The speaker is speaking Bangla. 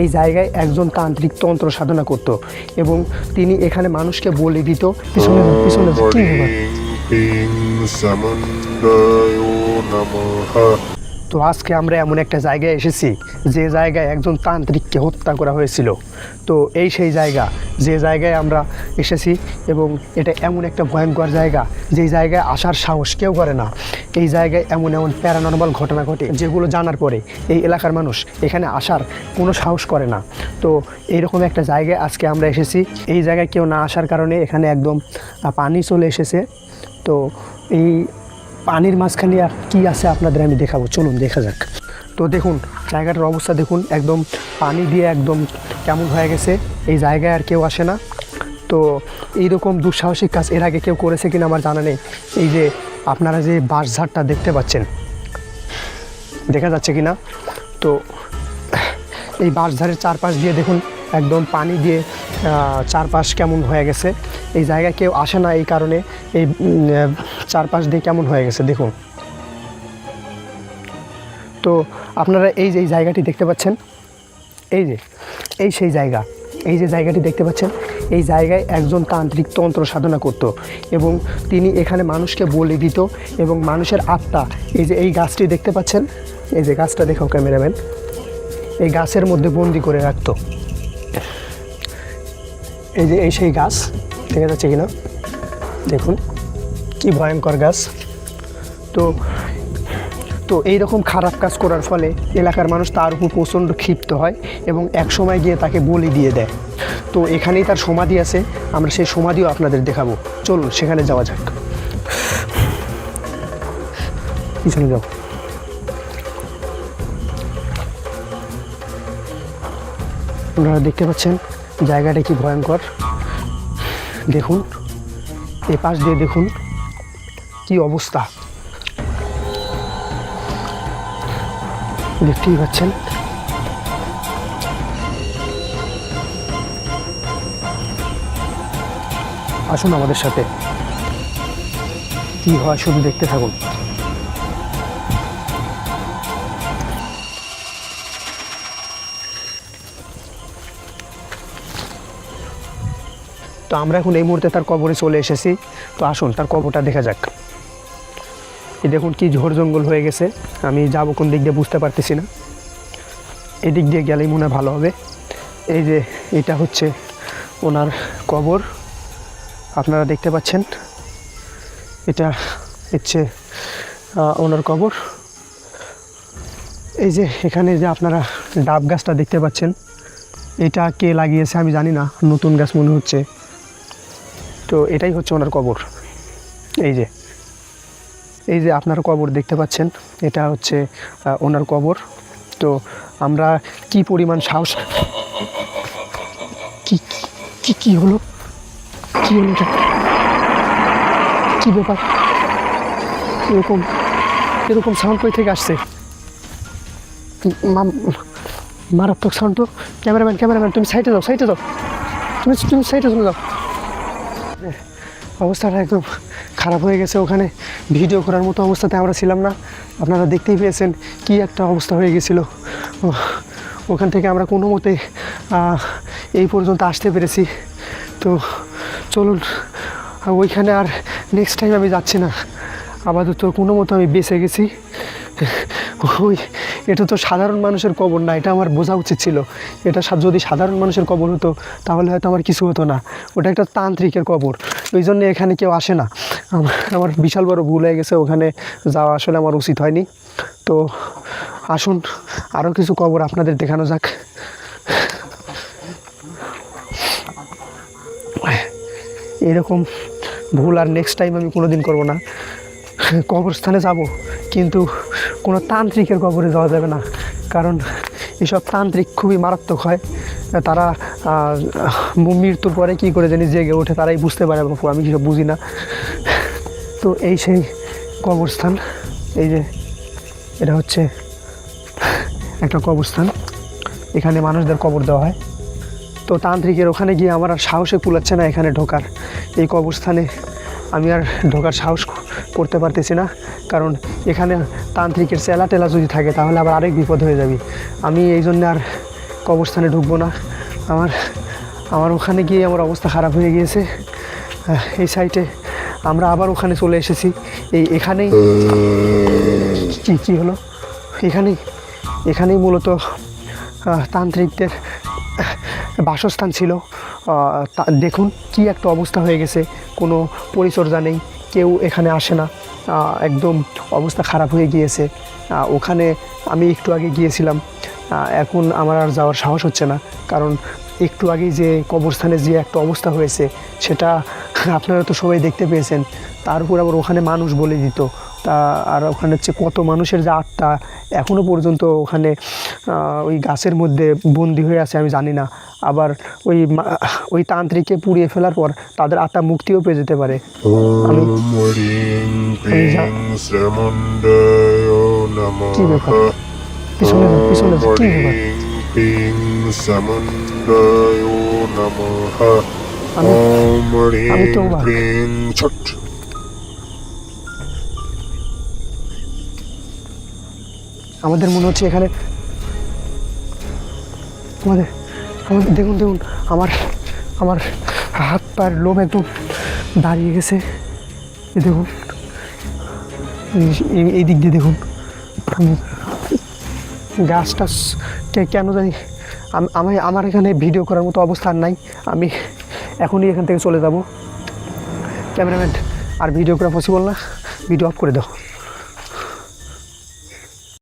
এই জায়গায় একজন তান্ত্রিক তন্ত্র সাধনা করত এবং তিনি এখানে মানুষকে বলে দিত। পিছনে পিছনে কি ব্যাপার? তো আজকে আমরা এমন একটা জায়গায় এসেছি যে জায়গায় একজন তান্ত্রিককে হত্যা করা হয়েছিল। তো এই সেই জায়গা যে জায়গায় আমরা এসেছি এবং এটা এমন একটা ভয়ঙ্কর জায়গা যেই জায়গায় আসার সাহস কেউ করে না। এই জায়গায় এমন এমন প্যারানর্মাল ঘটনা ঘটে যেগুলো জানার পরে এই এলাকার মানুষ এখানে আসার কোনো সাহস করে না। তো এইরকম একটা জায়গায় আজকে আমরা এসেছি। এই জায়গায় কেউ না আসার কারণে এখানে একদম পানি চলে এসেছে। তো এই পানির মাঝখানে আর কী আছে আপনাদের আমি দেখাবো, চলুন দেখা যাক। তো দেখুন জায়গাটার অবস্থা দেখুন, একদম পানি দিয়ে একদম কেমন হয়ে গেছে। এই জায়গায় আর কেউ আসে না। তো এইরকম দুঃসাহসিক কাজ এর আগে কেউ করেছে কিনা আমার জানা নেই। এই যে আপনারা যে বাঁশঝাড়টা দেখতে পাচ্ছেন, দেখা যাচ্ছে কি না? তো এই বাঁশঝাড়ের চারপাশ দিয়ে দেখুন একদম পানি দিয়ে চারপাশ কেমন হয়ে গেছে। এই জায়গায় কেউ আসে না, এই কারণে এই চারপাশ দিয়ে কেমন হয়ে গেছে দেখুন। তো আপনারা এই যে এই জায়গাটি দেখতে পাচ্ছেন, এই সেই জায়গা, এই যে জায়গাটি দেখতে পাচ্ছেন, এই জায়গায় একজন তান্ত্রিক তন্ত্র সাধনা করত এবং তিনি এখানে মানুষকে বলে দিত এবং মানুষের আত্মা, এই যে এই গাছটি দেখতে পাচ্ছেন, এই যে গাছটা দেখাও ক্যামেরাম্যান, এই গাছের মধ্যে বন্দি করে রাখতো। এই যে এই সেই গাছ, দেখা যাচ্ছে কিনা দেখুন কি ভয়ঙ্কর গাছ। তো এইরকম খারাপ কাজ করার ফলে এলাকার মানুষ তার উপর প্রচণ্ড ক্ষিপ্ত হয় এবং এক সময় গিয়ে তাকে বলি দিয়ে দেয়। তো এখানেই তার সমাধি আছে, আমরা সেই সমাধিও আপনাদের দেখাবো, চলুন সেখানে যাওয়া যাক। পিছনে যাও। আপনারা দেখতে পাচ্ছেন জায়গাটা কি ভয়ঙ্কর, দেখুন এই পাশ দিয়ে দেখুন কি অবস্থা, দেখতেই পাচ্ছেন। আসুন আমাদের সাথে, কি হয় শুধু দেখতে থাকুন। তো আমরা এখন এই মুহূর্তে তার কবরে চলে এসেছি। তো আসুন তার কবরটা দেখা যাক। এই দেখুন কি ঝোড় জঙ্গল হয়ে গেছে, আমি যাবো কোন দিক দিয়ে বুঝতে পারতেছি না। এদিক দিয়ে গেলেই মনে হয় ভালো হবে। এই যে এটা হচ্ছে ওনার কবর, আপনারা দেখতে পাচ্ছেন, এটা হচ্ছে ওনার কবর। এই যে এখানে যে আপনারা ডাব গাছটা দেখতে পাচ্ছেন, এটা কে লাগিয়েছে আমি জানি না, নতুন গাছ মনে হচ্ছে। তো এটাই হচ্ছে ওনার কবর। এই যে আপনার কবর দেখতে পাচ্ছেন, এটা হচ্ছে ওনার কবর। তো আমরা কি পরিমাণ সাহস, কি কি কি হলো, কি হলো, এটা কি ব্যাপার? এরকম সাউন্ড কই থেকে আসছে? মারাত্মক সাউন্ড তো। ক্যামেরাম্যান তুমি সাইডে যাও, তুমি সাইডে চলে যাও। অবস্থাটা একদম খারাপ হয়ে গেছে, ওখানে ভিডিও করার মতো অবস্থাতে আমরা ছিলাম না। আপনারা দেখতেই পেয়েছেন কি একটা অবস্থা হয়ে গেছিলো। ওখান থেকে আমরা কোনো মতে এই পর্যন্ত আসতে পেরেছি। তো চলুন ওইখানে আর নেক্সট টাইম আমি যাচ্ছি না, আপাতত কোনো মতো আমি বেঁচে গেছি। এটা তো সাধারণ মানুষের কবর না, এটা আমার বোঝা উচিত ছিল। এটা যদি সাধারণ মানুষের কবর হতো তাহলে হয়তো আমার কিছু হতো না, ওটা একটা তান্ত্রিকের কবর, ওই জন্য এখানে কেউ আসে না। আমার বিশাল বড় ভুল হয়ে গেছে, ওখানে যাওয়া আসলে আমার উচিত হয়নি। তো আসুন আরও কিছু কবর আপনাদের দেখানো যাক। এরকম ভুল আর নেক্সট টাইম আমি কোনো দিন করবো না। কবরস্থানে যাব কিন্তু কোনো তান্ত্রিকের কবরে যাওয়া যাবে না, কারণ এসব তান্ত্রিক খুবই মারাত্মক হয়। তারা মৃত্যুর পরে কী করে জানি জেগে ওঠে, তারাই বুঝতে পারে, আমি কিছু বুঝি না। তো এই সেই কবরস্থান, এই যে এটা হচ্ছে একটা কবরস্থান, এখানে মানুষদের কবর দেওয়া হয়। তো তান্ত্রিকের ওখানে গিয়ে আমার আর সাহসে কুলাচ্ছে না এখানে ঢোকার। এই কবরস্থানে আমি আর ঢোকার সাহস করতে পারতেছি না, কারণ এখানে তান্ত্রিকের চেলা টেলা যদি থাকে তাহলে আবার আরেক বিপদ হয়ে যাবে। আমি এই জন্য আর কবরস্থানে ঢুকবো না। আমার আমার ওখানে গিয়ে আমার অবস্থা খারাপ হয়ে গিয়েছে। এই সাইটে আমরা আবার ওখানে চলে এসেছি। এখানেই কী হলো, এখানেই মূলত তান্ত্রিকদের বাসস্থান ছিল। দেখুন কি একটা অবস্থা হয়ে গেছে, কোনো পরিচর্যা নেই, কেউ এখানে আসে না, একদম অবস্থা খারাপ হয়ে গিয়েছে। ওখানে আমি একটু আগে গিয়েছিলাম, এখন আমার আর যাওয়ার সাহস হচ্ছে না, কারণ একটু আগেই যে কবরস্থানে যে একটা অবস্থা হয়েছে সেটা আপনারা তো সবাই দেখতে পেয়েছেন। তার উপর আবার ওখানে মানুষ বলে দিত, আর ওখানে হচ্ছে কত মানুষের যে আত্মা এখনও পর্যন্ত ওখানে ওই গাছের মধ্যে বন্দি হয়ে আছে আমি জানি না। আবার ওই তান্ত্রিককে পুড়িয়ে ফেলার পর তাদের আত্মা মুক্তিও পেয়ে যেতে পারে। কি ব্যাপার, পিছনে কি ব্যাপার? আমি তো আমাদের মনে হচ্ছে এখানে আমাদের দেখুন আমার হাত পায়ের লোম একদম দাঁড়িয়ে গেছে। দেখুন এই দিক দিয়ে দেখুন, গাছটা কেন জানি আমার এখানে ভিডিও করার মতো অবস্থা আর নাই। আমি এখনই এখান থেকে চলে যাব। ক্যামেরাম্যান, আর ভিডিও করা পসিবল না, ভিডিও অফ করে দাও।